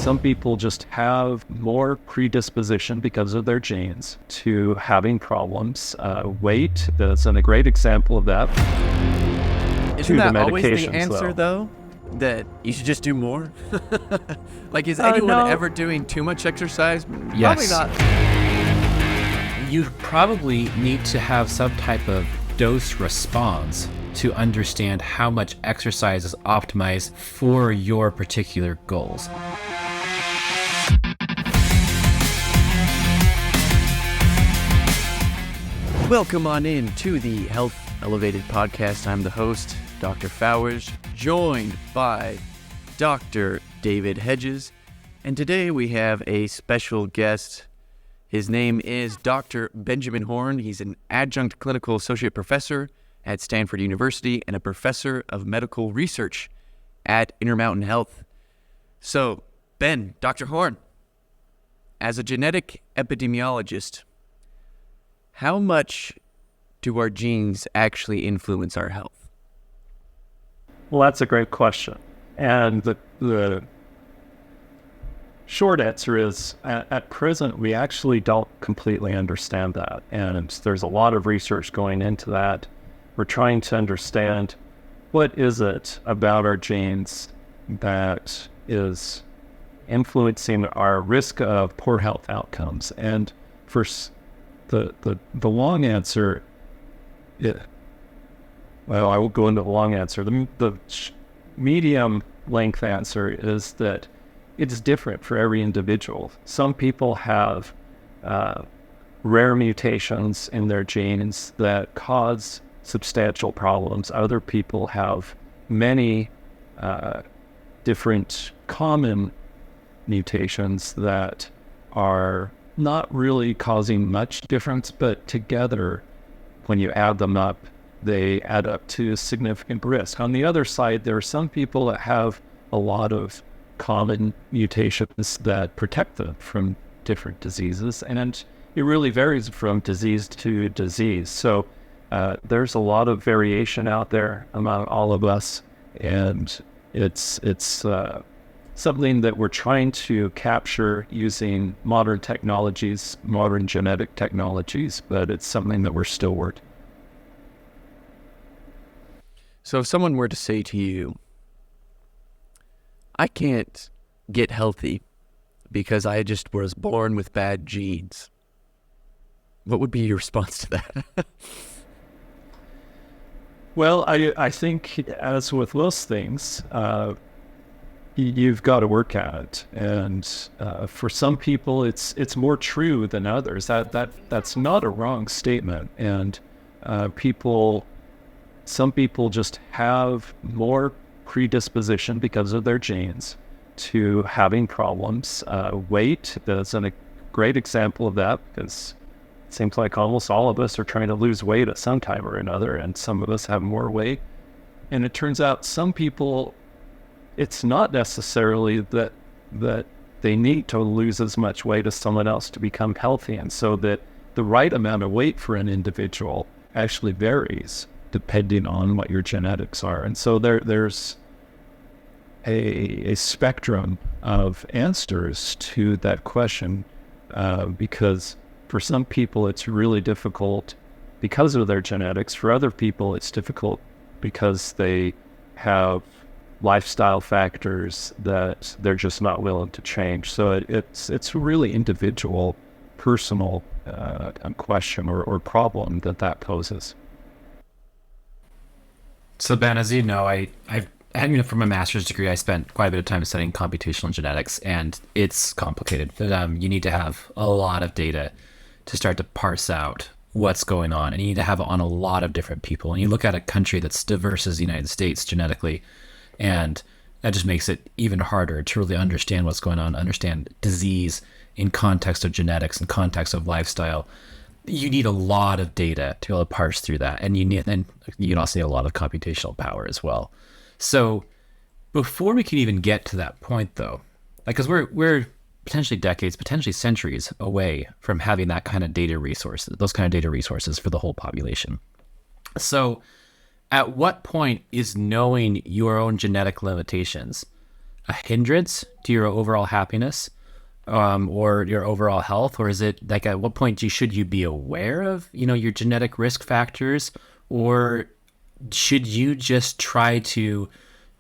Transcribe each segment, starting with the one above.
some people just have more predisposition because of their genes to having problems. Weight is a great example of that. Isn't that always the answer, though? That you should just do more? Like, is anyone ever doing too much exercise? Yes. Probably not. You probably need to have some type of dose response to understand how much exercise is optimized for your particular goals. Welcome on in to the Health Elevated podcast. I'm the host, Dr. Fowers, joined by Dr. David Hedges. And today we have a special guest. His name is Dr. Benjamin Horn. He's an adjunct clinical associate professor at Stanford University and a professor of medical research at Intermountain Health. So, Ben, Dr. Horn, as a genetic epidemiologist, how much do our genes actually influence our health? Well, that's a great question. And the short answer is, at present, we actually don't completely understand that. And there's a lot of research going into that. We're trying to understand what is it about our genes that is influencing our risk of poor health outcomes. And for the long answer, I will go into the long answer. The medium length answer is that it's different for every individual. Some people have rare mutations in their genes that cause substantial problems. Other people have many different common mutations that are not really causing much difference, but together, when you add them up, they add up to significant risk. On the other side, there are some people that have a lot of common mutations that protect them from different diseases, and it really varies from disease to disease. So there's a lot of variation out there among all of us, and it's something that we're trying to capture using modern technologies, modern genetic technologies, but it's something that we're still working. So if someone were to say to you, I can't get healthy because I just was born with bad genes, what would be your response to that? Well, I think, as with most things, you've got to work at it, and for some people, it's more true than others. That's not a wrong statement, and some people just have more predisposition because of their genes to having problems. Weight is a great example of that, because it seems like almost all of us are trying to lose weight at some time or another, and some of us have more weight. And it turns out some people, it's not necessarily that they need to lose as much weight as someone else to become healthy, and so that the right amount of weight for an individual actually varies depending on what your genetics are. And so there's a spectrum of answers to that question, because for some people it's really difficult because of their genetics. For other people it's difficult because they have lifestyle factors that they're just not willing to change. So it's a really individual, personal question or problem that poses. So Ben, as you know, for my master's degree, I spent quite a bit of time studying computational genetics, and it's complicated. You need to have a lot of data to start to parse out what's going on, and you need to have it on a lot of different people. And you look at a country that's diverse as the United States genetically, and that just makes it even harder to really understand what's going on, understand disease in context of genetics, in context of lifestyle. You need a lot of data to be able to parse through that, and you can also need a lot of computational power as well. So before we can even get to that point, though, because we're potentially decades, potentially centuries away from having that kind of data resources, those kind of data resources for the whole population. So at what point is knowing your own genetic limitations a hindrance to your overall happiness, or your overall health? Or is it like, at what point should you be aware of, your genetic risk factors? Or should you just try to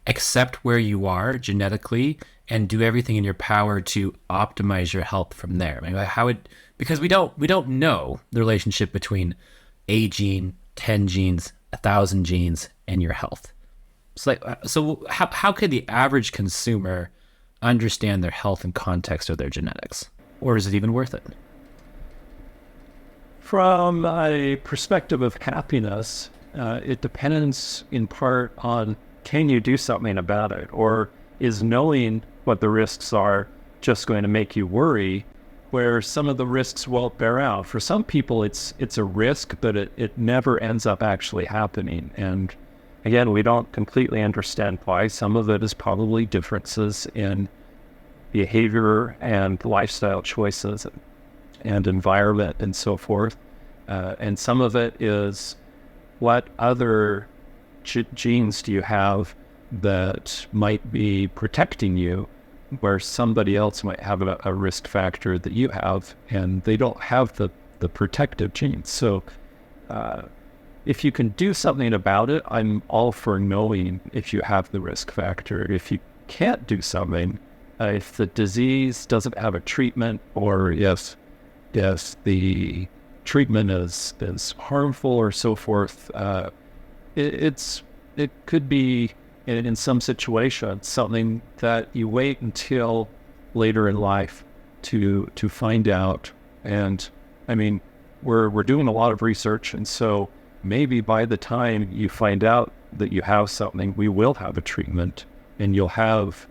accept where you are genetically and do everything in your power to optimize your health from there? I mean, because we don't know the relationship between a gene, 10 genes, 1,000 genes, and your health. So how could the average consumer understand their health in context of their genetics? Or is it even worth it? From a perspective of happiness, it depends in part on, can you do something about it? Or is knowing what the risks are just going to make you worry, where some of the risks won't bear out? For some people, it's a risk, but it never ends up actually happening. And again, we don't completely understand why. Some of it is probably differences in behavior and lifestyle choices and environment and so forth. And some of it is, what other genes do you have that might be protecting you, where somebody else might have a risk factor that you have, and they don't have the protective genes. So if you can do something about it, I'm all for knowing if you have the risk factor. If you can't do something, if the disease doesn't have a treatment, or if the treatment is harmful or so forth, it could be, in some situations, something that you wait until later in life to find out. And I mean, we're doing a lot of research, and so maybe by the time you find out that you have something, we will have a treatment, and you'll have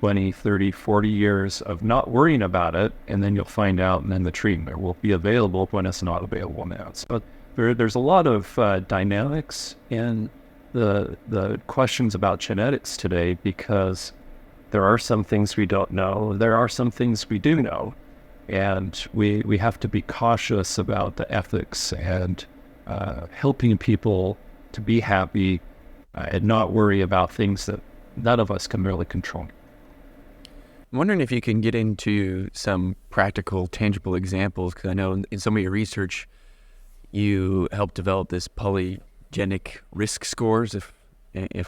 20, 30, 40 years of not worrying about it, and then you'll find out, and then the treatment will be available when it's not available now. So there's a lot of dynamics in the questions about genetics today, because there are some things we don't know, there are some things we do know, and we have to be cautious about the ethics and helping people to be happy and not worry about things that none of us can really control. I'm wondering if you can get into some practical, tangible examples, because I know in some of your research, you helped develop this polygenic risk scores, if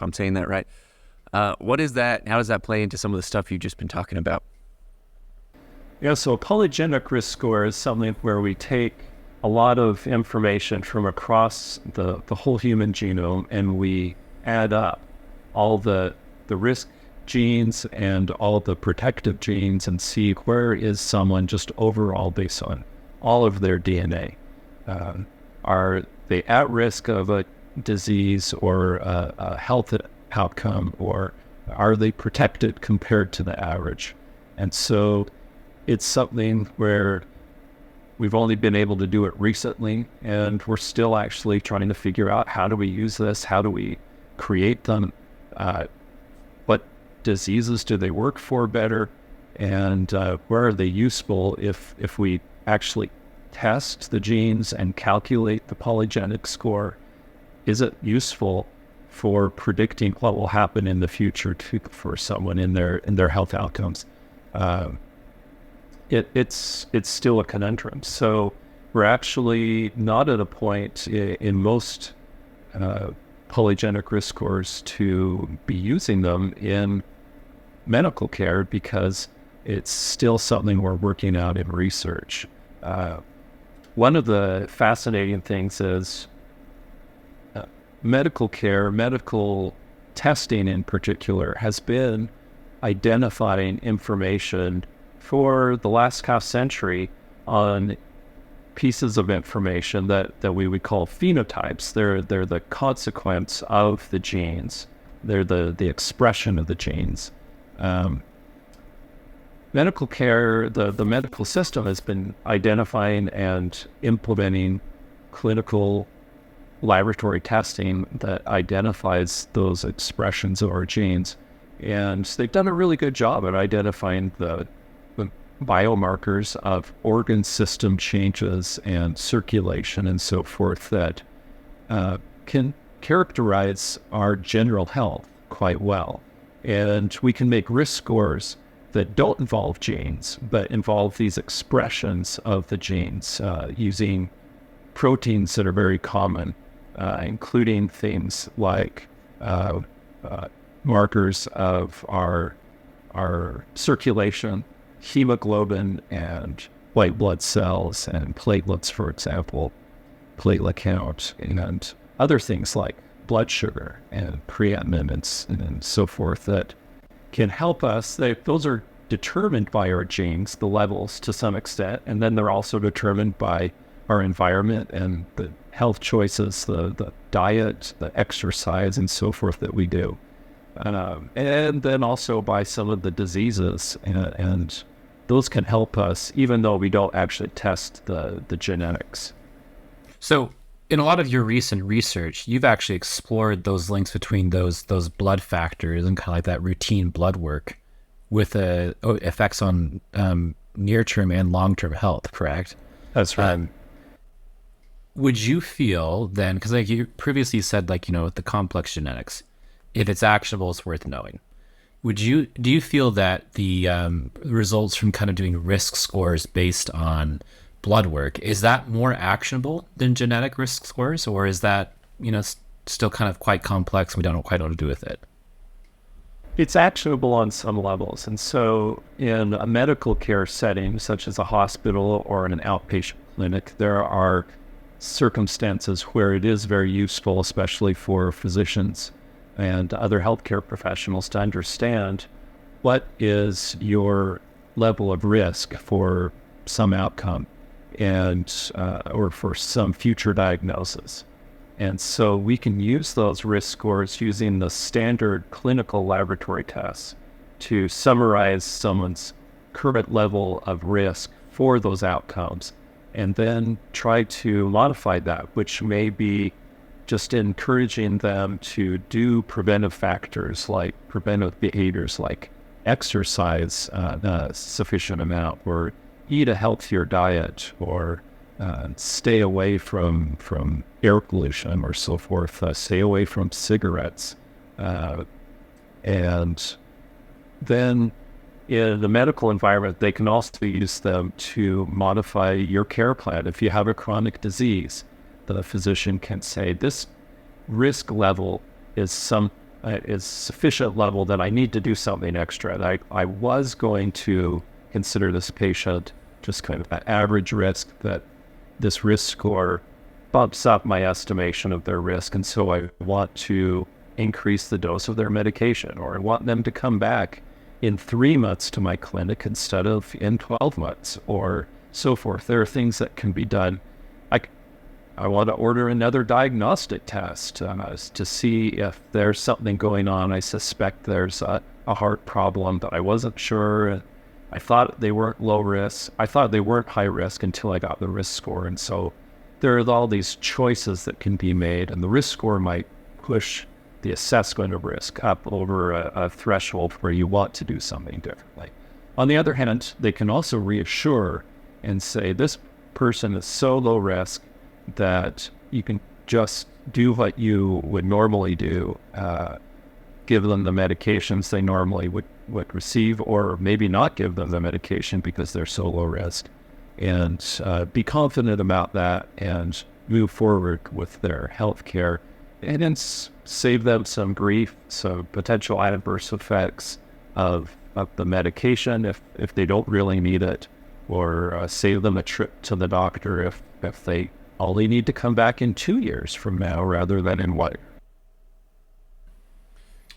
I'm saying that right. What is that? How does that play into some of the stuff you've just been talking about? Yeah, so a polygenic risk score is something where we take a lot of information from across the whole human genome, and we add up all the risk genes and all the protective genes and see where is someone just overall based on all of their DNA. Are they at risk of a disease or a health outcome, or are they protected compared to the average? And so it's something where we've only been able to do it recently, and we're still actually trying to figure out, how do we use this? How do we create them? What diseases do they work for better? And where are they useful if we actually test the genes and calculate the polygenic score? Is it useful for predicting what will happen in the future for someone in their health outcomes? It's still a conundrum. So we're actually not at a point in most polygenic risk scores to be using them in medical care, because it's still something we're working out in research. One of the fascinating things is medical care, medical testing in particular, has been identifying information for the last half century on pieces of information that we would call phenotypes. They're the consequence of the genes. They're the expression of the genes. Medical care, the medical system has been identifying and implementing clinical laboratory testing that identifies those expressions of our genes. And they've done a really good job at identifying the biomarkers of organ system changes and circulation and so forth that can characterize our general health quite well. And we can make risk scores that don't involve genes, but involve these expressions of the genes using proteins that are very common, including things like markers of our circulation, hemoglobin, and white blood cells, and platelets, for example, platelet count, and other things like blood sugar and creatinine and so forth that can help us. Those are determined by our genes, the levels to some extent, and then they're also determined by our environment and the health choices, the diet, the exercise, and so forth that we do. And then also by some of the diseases, and those can help us even though we don't actually test the genetics. So in a lot of your recent research, you've actually explored those links between those blood factors and kind of like that routine blood work with effects on near-term and long-term health, correct? That's right. Would you feel then, because like you previously said, like, with the complex genetics, if it's actionable, it's worth knowing. Do you feel that the results from kind of doing risk scores based on blood work, is that more actionable than genetic risk scores, or is that, still kind of quite complex and we don't quite know what to do with it? It's actionable on some levels. And so in a medical care setting, such as a hospital or in an outpatient clinic, there are circumstances where it is very useful, especially for physicians and other healthcare professionals, to understand what is your level of risk for some outcome and or for some future diagnosis. And so we can use those risk scores using the standard clinical laboratory tests to summarize someone's current level of risk for those outcomes, and then try to modify that, which may be just encouraging them to do preventive factors like preventive behaviors like exercise a sufficient amount, or eat a healthier diet, or stay away from air pollution or so forth, stay away from cigarettes. And then in the medical environment, they can also use them to modify your care plan. If you have a chronic disease, the physician can say, this risk level is sufficient level that I need to do something extra. I was going to consider this patient just kind of an average risk, that this risk score bumps up my estimation of their risk, and so I want to increase the dose of their medication, or I want them to come back in 3 months to my clinic instead of in 12 months, or so forth. There are things that can be done. I want to order another diagnostic test to see if there's something going on. I suspect there's a heart problem, but I wasn't sure. I thought they weren't low risk. I thought they weren't high risk until I got the risk score. And so there are all these choices that can be made, and the risk score might push the assessment of risk up over a threshold where you want to do something differently. On the other hand, they can also reassure and say, this person is so low risk that you can just do what you would normally do, give them the medications they normally would receive, or maybe not give them the medication because they're so low risk, and be confident about that and move forward with their health care, and then save them some grief, some potential adverse effects of the medication if they don't really need it, or save them a trip to the doctor if they only need to come back in 2 years from now rather than in 1 year.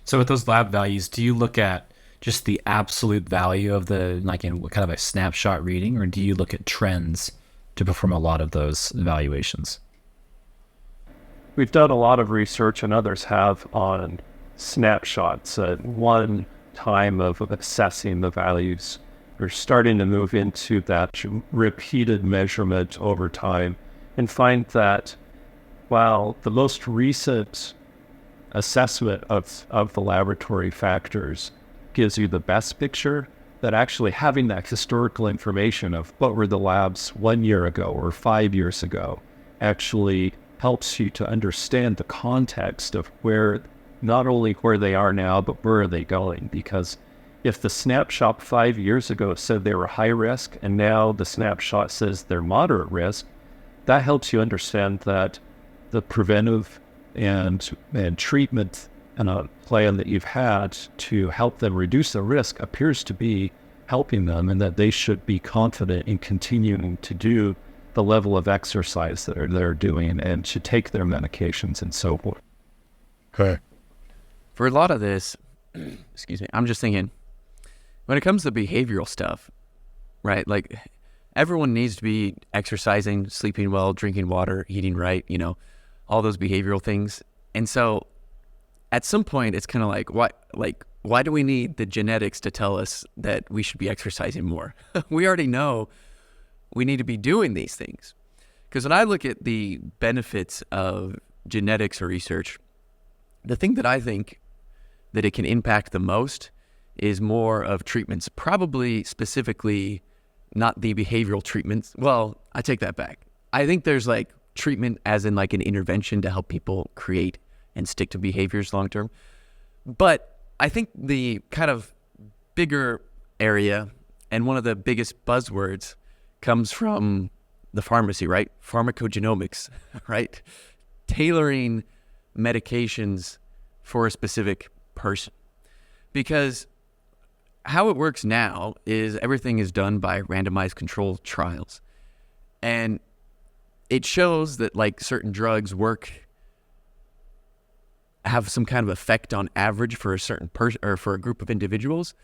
So with those lab values, do you look at just the absolute value of like in kind of a snapshot reading, or do you look at trends to perform a lot of those evaluations? We've done a lot of research, and others have, on snapshots at one time of assessing the values. We're starting to move into that repeated measurement over time, and find that while the most recent assessment of the laboratory factors gives you the best picture, that actually having that historical information of what were the labs 1 year ago or 5 years ago actually helps you to understand the context of where not only where they are now, but where are they going? Because if the snapshot 5 years ago said they were high risk, and now the snapshot says they're moderate risk, that helps you understand that the preventive and treatment plan that you've had to help them reduce the risk appears to be helping them, and that they should be confident in continuing to do the level of exercise that they're doing and to take their medications and so forth. Okay. For a lot of this, excuse me, I'm just thinking, when it comes to behavioral stuff, right? Like, everyone needs to be exercising, sleeping well, drinking water, eating right, all those behavioral things. And so at some point, it's kind of like, why do we need the genetics to tell us that we should be exercising more? We already know we need to be doing these things. Because when I look at the benefits of genetics or research, the thing that I think that it can impact the most is more of treatments, probably specifically not the behavioral treatments. Well, I take that back. I think there's like treatment as in like an intervention to help people create and stick to behaviors long term. But I think the kind of bigger area and one of the biggest buzzwords comes from the pharmacy, right? Pharmacogenomics, right? Tailoring medications for a specific person. Because how it works now is everything is done by randomized controlled trials. And it shows that like certain drugs have some kind of effect on average for a certain person or for a group of individuals.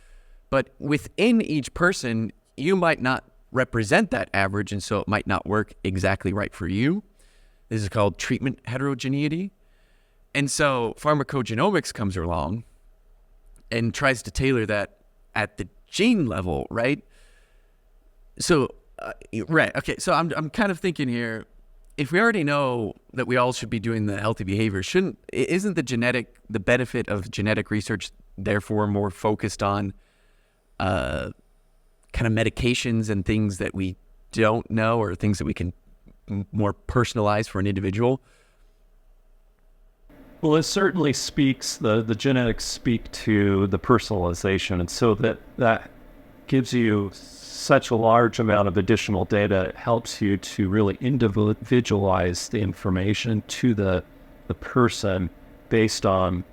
But within each person, you might not represent that average, and so it might not work exactly right for you. This is called treatment heterogeneity. And so pharmacogenomics comes along and tries to tailor that at the gene level, right? So, right. Okay. So I'm kind of thinking here, if we already know that we all should be doing the healthy behavior, isn't the benefit of genetic research therefore more focused on kind of medications and things that we don't know, or things that we can more personalize for an individual? Well, it certainly speaks, the genetics speak to the personalization. And so that gives you such a large amount of additional data. It helps you to really individualize the information to the person based on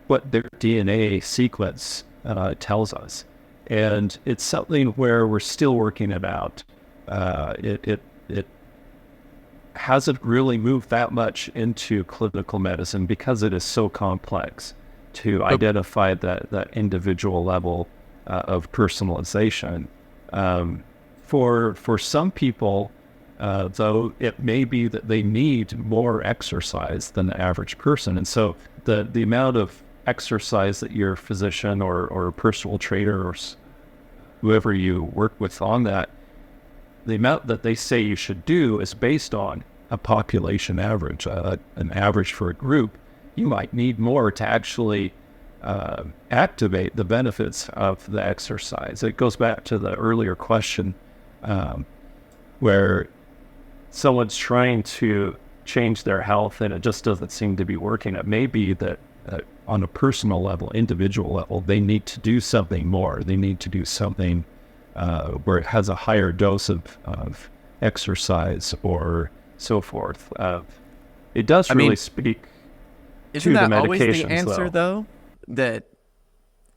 what their DNA sequence tells us. And it's something where we're still working it out. It hasn't really moved that much into clinical medicine because it is so complex to identify that individual level of personalization. For some people, though, it may be that they need more exercise than the average person. And so the amount of exercise that your physician or personal trainer or whoever you work with on that, the amount that they say you should do is based on a population average, an average for a group. You might need more to actually activate the benefits of the exercise. It goes back to the earlier question where someone's trying to change their health and it just doesn't seem to be working. It may be that on a personal level, individual level, they need to do something more. They need to do something where it has a higher dose of exercise or so forth. It does really speak to the medications, isn't that always the answer, though? That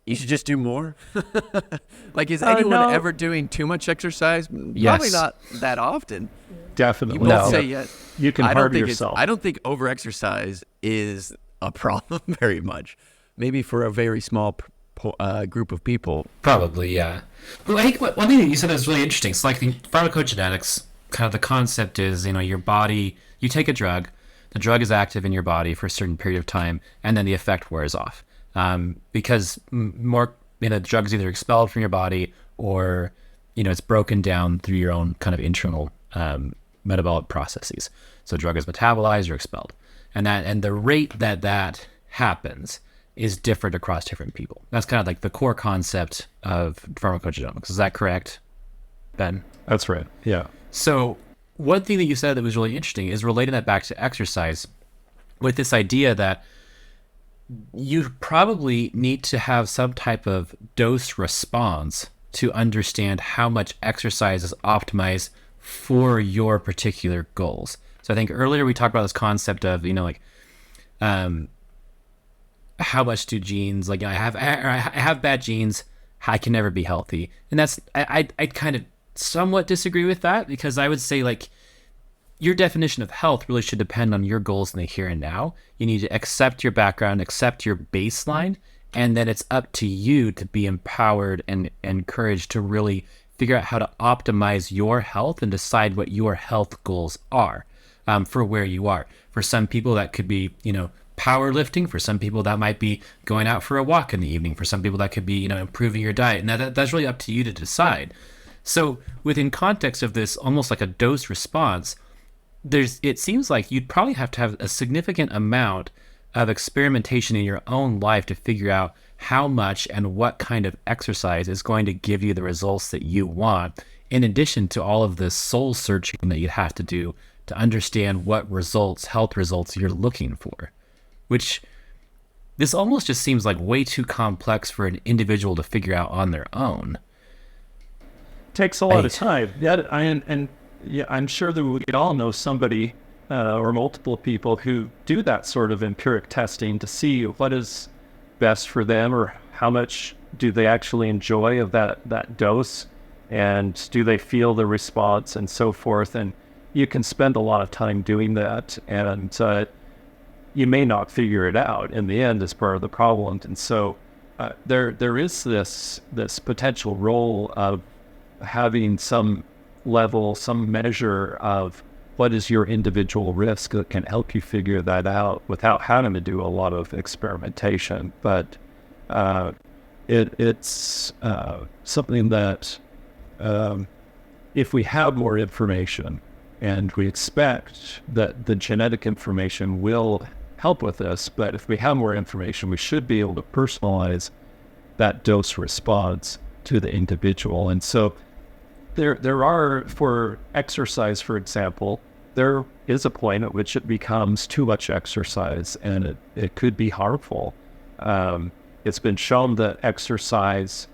you should just do more? Like, is anyone ever doing too much exercise? Yes. Probably not that often. Definitely. You won't say yes. You can harm yourself. I don't think over-exercise is a problem very much. Maybe for a very small group of people. Probably, yeah. Well, I think one thing that you said is really interesting. It's like the pharmacogenetics, kind of the concept is, your body, you take a drug, the drug is active in your body for a certain period of time, and then the effect wears off. Because the drug is either expelled from your body or, it's broken down through your own kind of internal metabolic processes. So drug is metabolized or expelled. And the rate that happens is different across different people. That's kind of like the core concept of pharmacogenomics. Is that correct, Ben? That's right. Yeah. So one thing that you said that was really interesting is relating that back to exercise with this idea that you probably need to have some type of dose response to understand how much exercise is optimized for your particular goals. So I think earlier we talked about this concept of, um, how much do genes, I have bad genes, I can never be healthy. And that's, I kind of somewhat disagree with that, because I would say, like, your definition of health really should depend on your goals in the here and now. You need to accept your background, accept your baseline, and then it's up to you to be empowered and encouraged to really figure out how to optimize your health and decide what your health goals are, for where you are. For some people, that could be, powerlifting. For some people, that might be going out for a walk in the evening. For some people, that could be, improving your diet. And that's really up to you to decide. So within context of this, almost like a dose response, it seems like you'd probably have to have a significant amount of experimentation in your own life to figure out how much and what kind of exercise is going to give you the results that you want, in addition to all of the soul searching that you have to do to understand what health results you're looking for, which this almost just seems like way too complex for an individual to figure out on their own. Takes a lot of time. Yeah, I'm sure that we all know somebody or multiple people who do that sort of empiric testing to see what is best for them, or how much do they actually enjoy of that dose, and do they feel the response, and so forth. And you can spend a lot of time doing that, and you may not figure it out in the end as part of the problem. And so there is this potential role of having some level, some measure of what is your individual risk that can help you figure that out without having to do a lot of experimentation. But it's something that if we have more information, and we expect that the genetic information will help with this, but if we have more information, we should be able to personalize that dose response to the individual. And so there are, for exercise, for example, there is a point at which it becomes too much exercise, and it could be harmful. It's been shown that exercise,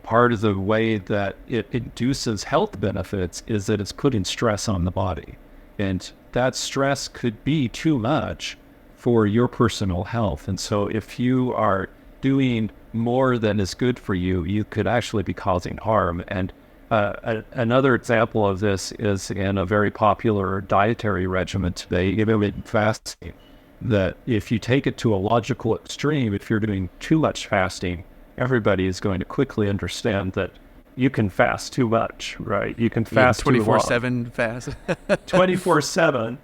part of the way that it induces health benefits is that it's putting stress on the body. And that stress could be too much for your personal health. And so if you are doing more than is good for you, you could actually be causing harm. And another example of this is in a very popular dietary regimen today, intermittent fasting, that if you take it to a logical extreme, if you're doing too much fasting, everybody is going to quickly understand that you can fast too much, right? You can fast 24/7 fast. 24/7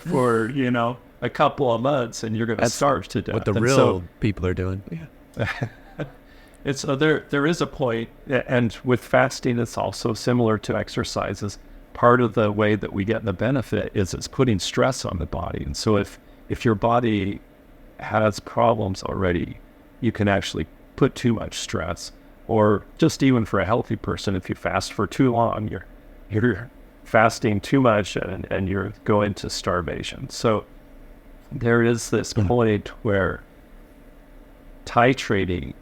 for, a couple of months, and you're going to starve to death. What the real people are doing. Yeah. And so there is a point, and with fasting, it's also similar to exercises. Part of the way that we get the benefit is it's putting stress on the body. And so if your body has problems already, you can actually put too much stress. Or just even for a healthy person, if you fast for too long, you're fasting too much, and you're going to starvation. So there is this point where titrating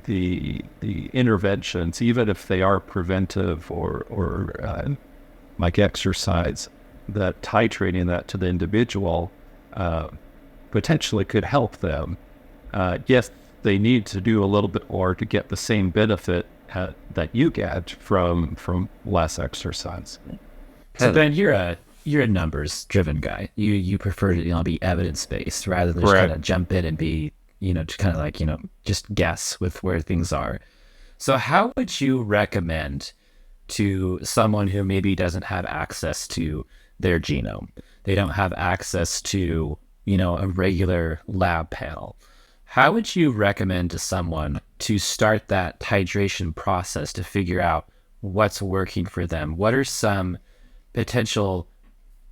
the interventions, even if they are preventive or like exercise, that titrating that to the individual potentially could help them. Yes, they need to do a little bit more to get the same benefit that you get from less exercise. So Ben, you're a numbers driven guy. You prefer to be evidence based rather than just kind of jump in and be to kind of just guess with where things are. So how would you recommend to someone who maybe doesn't have access to their genome? They don't have access to a regular lab panel. How would you recommend to someone to start that titration process to figure out what's working for them? What are some potential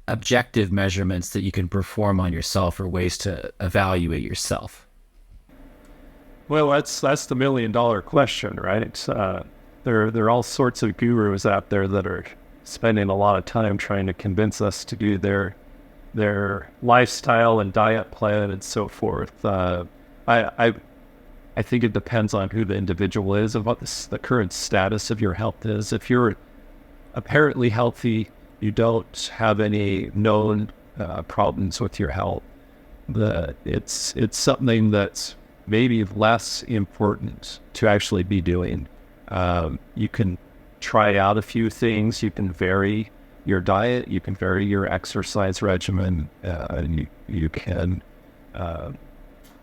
objective measurements that you can perform on yourself, or ways to evaluate yourself? Well, that's the $1 million question, right? There are all sorts of gurus out there that are spending a lot of time trying to convince us to do their their lifestyle and diet plan and so forth. I think it depends on who the individual is and what the current status of your health is. If you're apparently healthy, you don't have any known problems with your health, it's something that's maybe less important to actually be doing. You can try out a few things. You can vary your diet. You can vary your exercise regimen. And you can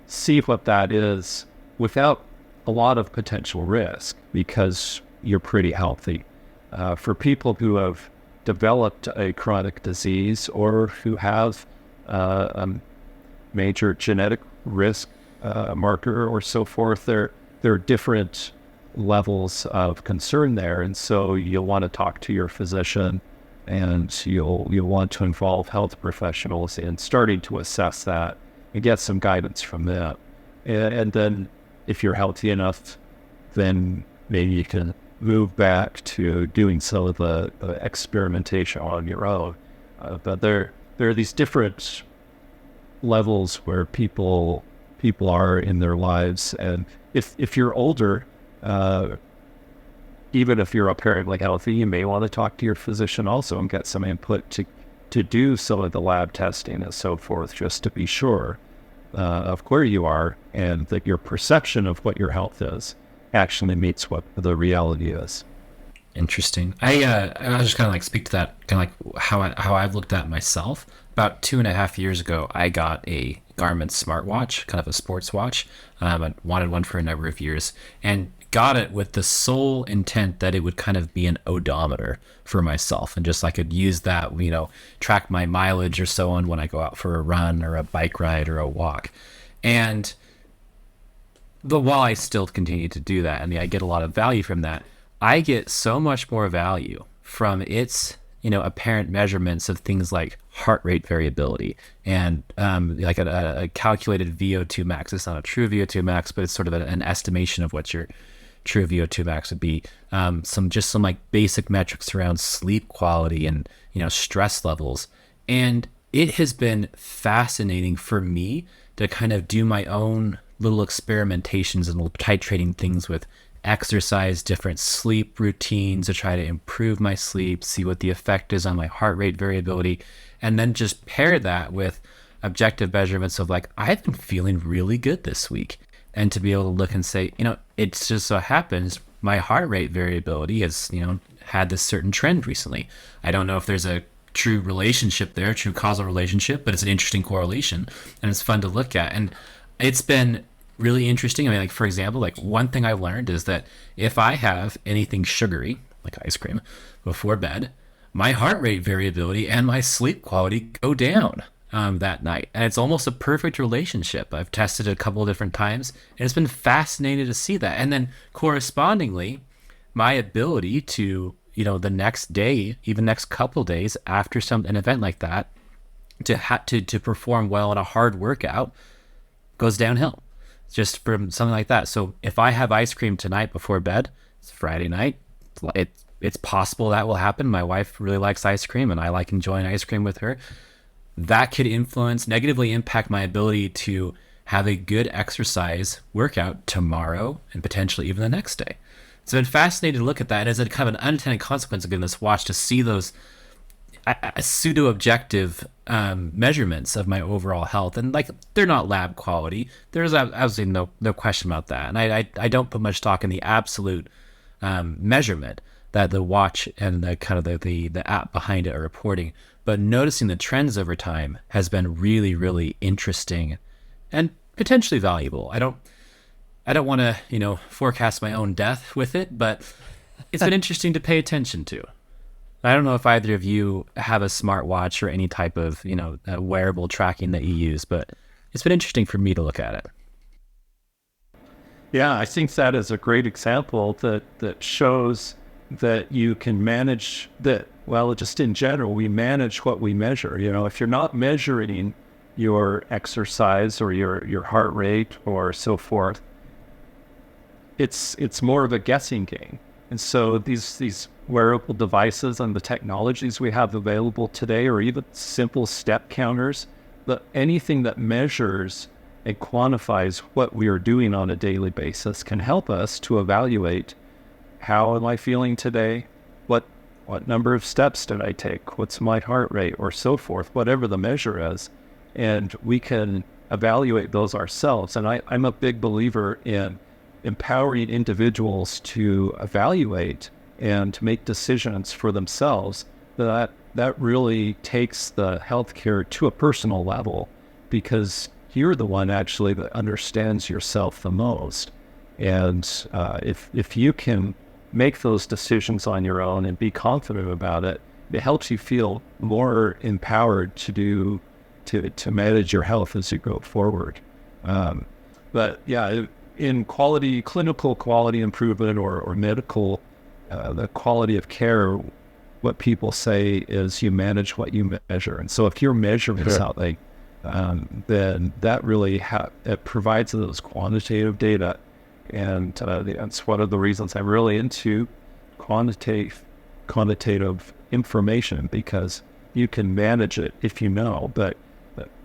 see what that is without a lot of potential risk because you're pretty healthy. For people who have developed a chronic disease or who have a major genetic risk marker or so forth, there are different levels of concern there. And so you'll want to talk to your physician and you'll want to involve health professionals in starting to assess that and get some guidance from them. And then if you're healthy enough, then maybe you can move back to doing some of the experimentation on your own. But there are these different levels where people are in their lives. And if you're older, even if you're apparently healthy, you may want to talk to your physician also and get some input to do some of the lab testing and so forth, just to be sure of where you are and that your perception of what your health is actually meets what the reality is. Interesting. I'll just kind of like speak to that, kind of like how I've looked at myself. About 2.5 years ago, I got a Garmin smartwatch, kind of a sports watch. I wanted one for a number of years and got it with the sole intent that it would kind of be an odometer for myself. And just I could use that, track my mileage or so on when I go out for a run or a bike ride or a walk. And while I still continue to do that, and I get a lot of value from that, I get so much more value from its apparent measurements of things like heart rate variability and like a calculated VO2 max. It's not a true VO2 max, but it's sort of an estimation of what your true VO2 max would be. Some like basic metrics around sleep quality and stress levels. And it has been fascinating for me to kind of do my own little experimentations and titrating things with exercise, different sleep routines to try to improve my sleep, see what the effect is on my heart rate variability, and then just pair that with objective measurements of like, I've been feeling really good this week. And to be able to look and say, it's just so happens my heart rate variability has, had this certain trend recently. I don't know if there's a true relationship there, true causal relationship, but it's an interesting correlation and it's fun to look at. And it's been really interesting. I mean, like, for example, like one thing I learned is that if I have anything sugary, like ice cream, before bed, my heart rate variability and my sleep quality go down that night. And it's almost a perfect relationship. I've tested it a couple of different times and it's been fascinating to see that. And then correspondingly, my ability to, the next day, even next couple days after an event like that, to perform well in a hard workout goes downhill. Just from something like that. So if I have ice cream tonight before bed, it's Friday night, it's possible that will happen. My wife really likes ice cream and I like enjoying ice cream with her. That could negatively impact my ability to have a good exercise workout tomorrow and potentially even the next day. It's been fascinating to look at that as a kind of an unintended consequence of getting this watch to see those pseudo-objective measurements of my overall health, and like they're not lab quality. There's absolutely no question about that, and I don't put much stock in the absolute measurement that the watch and the kind of the app behind it are reporting. But noticing the trends over time has been really, really interesting and potentially valuable. I don't want to forecast my own death with it, but it's been interesting to pay attention to. I don't know if either of you have a smartwatch or any type of, wearable tracking that you use, but it's been interesting for me to look at it. Yeah, I think that is a great example that shows that you can manage that. Well, just in general, we manage what we measure. If you're not measuring your exercise or your heart rate or so forth, it's more of a guessing game. And so these wearable devices and the technologies we have available today, or even simple step counters, anything that measures and quantifies what we are doing on a daily basis can help us to evaluate, how am I feeling today? What number of steps did I take? What's my heart rate, or so forth, whatever the measure is. And we can evaluate those ourselves. And I'm a big believer in empowering individuals to evaluate and to make decisions for themselves. That really takes the healthcare to a personal level, because you're the one actually that understands yourself the most. And if you can make those decisions on your own and be confident about it, it helps you feel more empowered to manage your health as you go forward. But yeah, in clinical quality improvement or medical, the quality of care, what people say is you manage what you measure. And so if you're measuring something, then that really it provides those quantitative data. And that's one of the reasons I'm really into quantitative information, because you can manage it if you know. But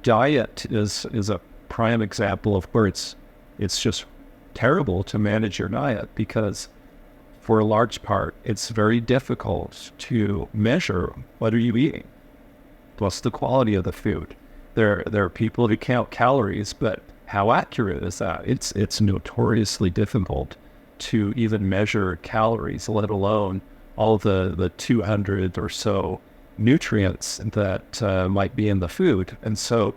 diet is a prime example of where it's just terrible to manage your diet, because for a large part it's very difficult to measure what are you eating, what's the quality of the food. There are people who count calories, but how accurate is that? It's notoriously difficult to even measure calories, let alone all the 200 or so nutrients that might be in the food. And so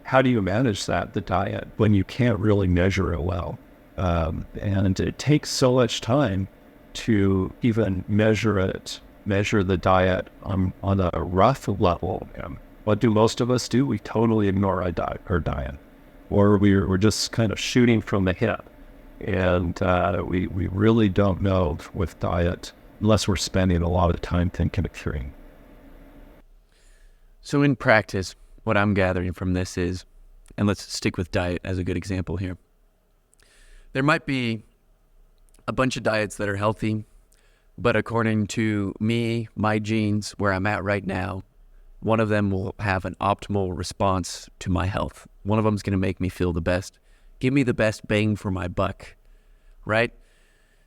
how do you manage the diet, when you can't really measure it well? And it takes so much time to even measure the diet on a rough level. What do most of us do? We totally ignore our diet, or we're just kind of shooting from the hip. And we really don't know with diet unless we're spending a lot of time thinking it through. So in practice, what I'm gathering from this is, and let's stick with diet as a good example here, there might be a bunch of diets that are healthy, but according to me, my genes, where I'm at right now, one of them will have an optimal response to my health. One of them is going to make me feel the best, give me the best bang for my buck, right?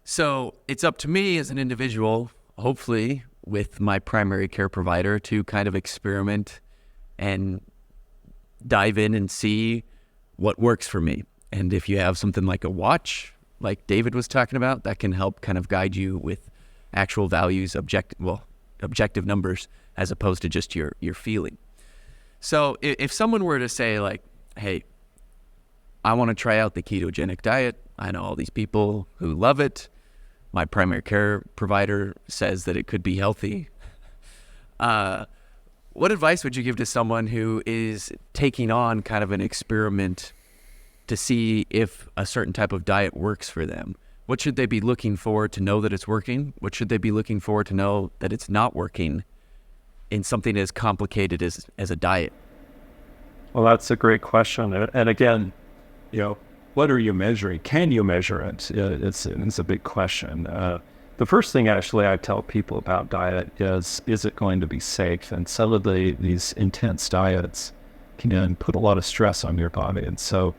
So it's up to me as an individual, hopefully with my primary care provider, to kind of experiment and dive in and see what works for me. And if you have something like a watch, like David was talking about, that can help kind of guide you with actual values, objective numbers, as opposed to just your feeling. So if someone were to say like, hey, I want to try out the ketogenic diet. I know all these people who love it. My primary care provider says that it could be healthy. What advice would you give to someone who is taking on kind of an experiment to see if a certain type of diet works for them? What should they be looking for to know that it's working? What should they be looking for to know that it's not working in something as complicated as a diet? Well, that's a great question. And again, what are you measuring? Can you measure it? It's a big question. The first thing actually I tell people about diet is it going to be safe? And some of these intense diets can put a lot of stress on your body. And so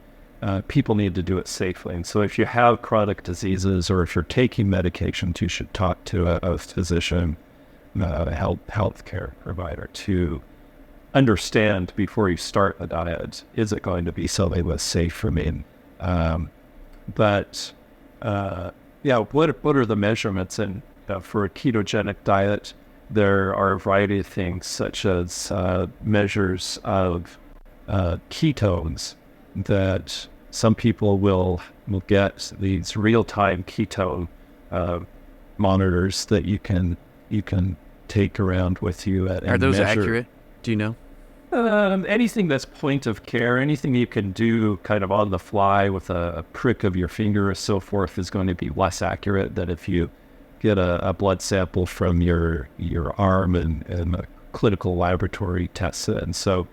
people need to do it safely. And so if you have chronic diseases, or if you're taking medications, you should talk to a physician, a healthcare provider, to understand before you start a diet, is it going to be something that's safe for me? What are the measurements? And for a ketogenic diet, there are a variety of things, such as measures of ketones, that some people will get these real-time ketone monitors that you can take around with you. Are those measure. Accurate? Do you know? Anything that's point of care, anything you can do kind of on the fly with a prick of your finger or so forth, is going to be less accurate than if you get a blood sample from your arm and a clinical laboratory tests it. And so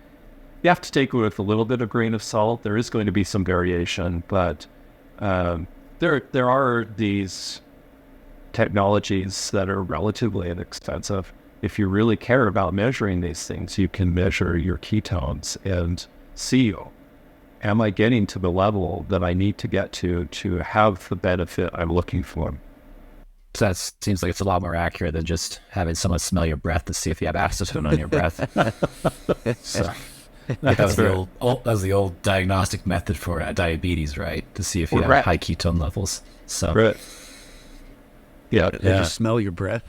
you have to take it with a little bit of grain of salt. There is going to be some variation, but the there are these technologies that are relatively inexpensive. If you really care about measuring these things, you can measure your ketones and see, am I getting to the level that I need to get to have the benefit I'm looking for? So that seems like it's a lot more accurate than just having someone smell your breath to see if you have acetone on your breath. So that was the old diagnostic method for diabetes, right? To see if you have high ketone levels. So right. Yeah. Just smell your breath.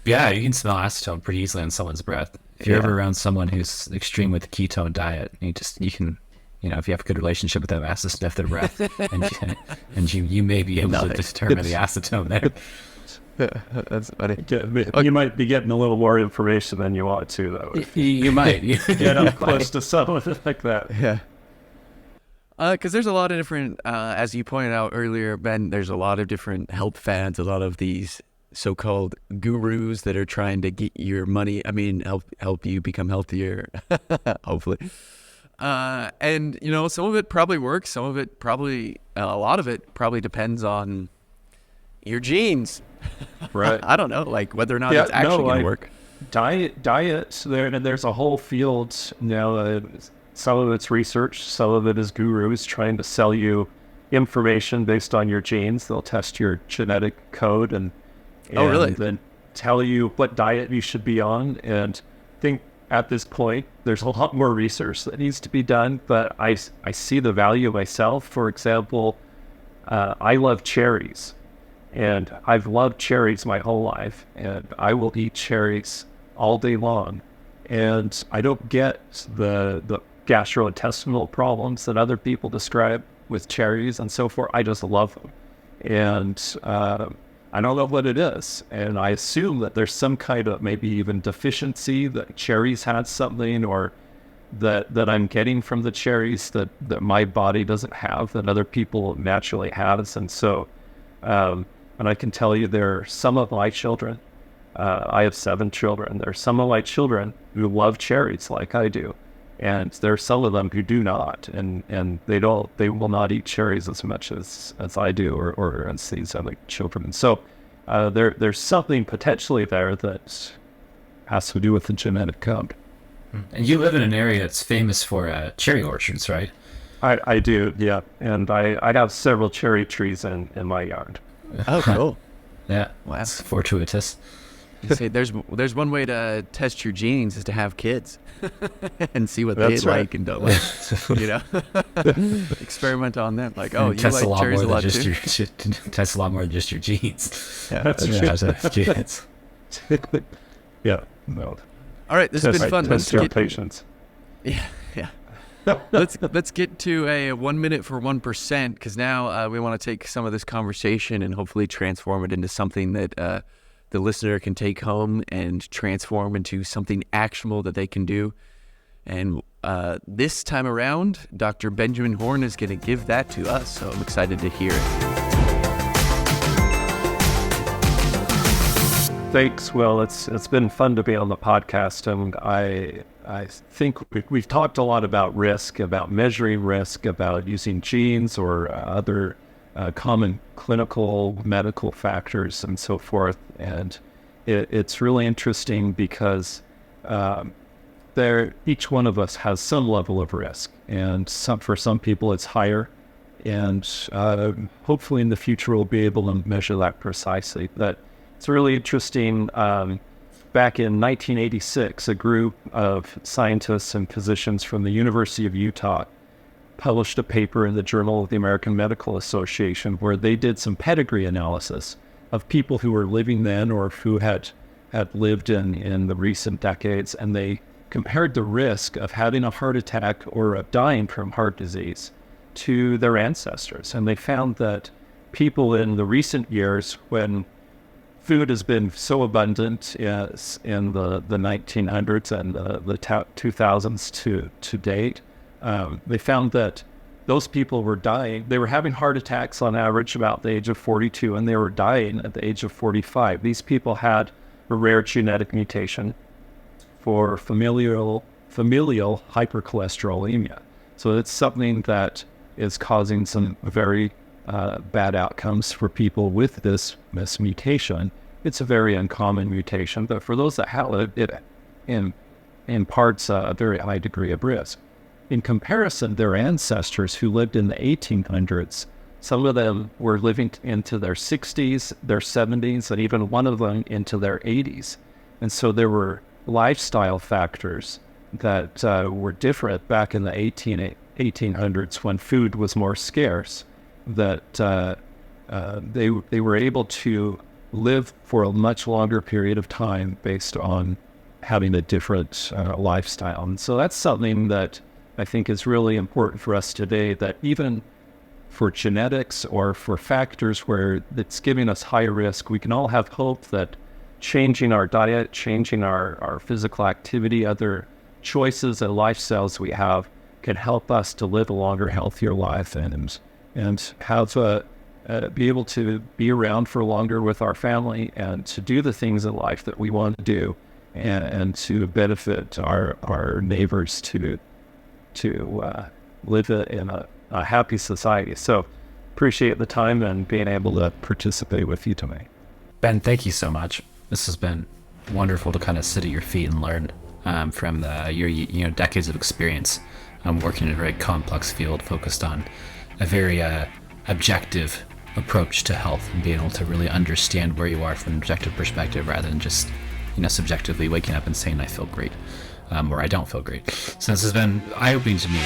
Yeah, you can smell acetone pretty easily on someone's breath. If you're ever around someone who's extreme with the ketone diet, you can, if you have a good relationship with them, ask to sniff their breath, and you may be able to determine the acetone there. That's funny. You might be getting a little more information than you ought to, though. You might. Get up close to someone like that. Yeah. Because there's a lot of different, as you pointed out earlier, Ben, there's a lot of different health fads, a lot of these so-called gurus that are trying to get your money, help you become healthier, hopefully. And, some of it probably works. Some of it a lot of it probably depends on your genes. Right. I don't know, like whether or not it's actually going to work. Diet, there's a whole field now. Some of it's research, some of it is gurus trying to sell you information based on your genes. They'll test your genetic code and really? Then tell you what diet you should be on. And I think at this point, there's a lot more research that needs to be done, but I see the value myself. For example, I love cherries, and I've loved cherries my whole life, and I will eat cherries all day long. And I don't get the gastrointestinal problems that other people describe with cherries and so forth. I just love them. And I don't know what it is. And I assume that there's some kind of maybe even deficiency that cherries had something, or that I'm getting from the cherries that my body doesn't have, that other people naturally has. And so, and I can tell you there are some of my children, I have 7 children. There are some of my children who love cherries like I do. And there are some of them who do not, and they will not eat cherries as much as I do, or as these other children. So there's something potentially there that has to do with the genetic code. And you live in an area that's famous for cherry orchards, right? I do, yeah. And I have several cherry trees in my yard. Oh, cool. Yeah, wow, that's fortuitous. You say there's one way to test your genes is to have kids and see what they like and don't like. Experiment on them. Like, you like cherries a lot too. Test a lot more than just your genes. Yeah, that's true. Kids. Yeah. No. All right, this has been fun. Test your patience. Yeah. Let's get to a 1 minute for 1%, because now we want to take some of this conversation and hopefully transform it into something that the listener can take home and transform into something actionable that they can do. And this time around, Dr. Benjamin Horn is going to give that to us, so I'm excited to hear it. Thanks, Will. It's been fun to be on the podcast, and I think we've talked a lot about risk, about measuring risk, about using genes or other common clinical medical factors and so forth. And it's really interesting because each one of us has some level of risk, and for some people it's higher, and hopefully in the future we'll be able to measure that precisely. But it's really interesting. Back in 1986, a group of scientists and physicians from the University of Utah published a paper in the Journal of the American Medical Association where they did some pedigree analysis of people who were living then or who had lived in the recent decades, and they compared the risk of having a heart attack or of dying from heart disease to their ancestors. And they found that people in the recent years, when food has been so abundant as in the 1900s and the 2000s to date, they found that those people were dying. They were having heart attacks on average about the age of 42, and they were dying at the age of 45. These people had a rare genetic mutation for familial hypercholesterolemia. So it's something that is causing some very bad outcomes for people with this mutation. It's a very uncommon mutation, but for those that have it, it imparts a very high degree of risk. In comparison, their ancestors who lived in the 1800s, some of them were living into their 60s, their 70s, and even one of them into their 80s. And so there were lifestyle factors that were different back in the 1800s when food was more scarce, that they were able to live for a much longer period of time based on having a different lifestyle. And so that's something that I think is really important for us today, that even for genetics or for factors where it's giving us high risk, we can all have hope that changing our diet, changing our physical activity, other choices and lifestyles we have can help us to live a longer, healthier life and have be able to be around for longer with our family and to do the things in life that we want to do and to benefit our neighbors to live in a happy society. So appreciate the time and being able to participate with you today. Ben, thank you so much. This has been wonderful to kind of sit at your feet and learn from your decades of experience working in a very complex field focused on a very objective approach to health and being able to really understand where you are from an objective perspective rather than just subjectively waking up and saying I feel great or I don't feel great. So this has been eye-opening to me.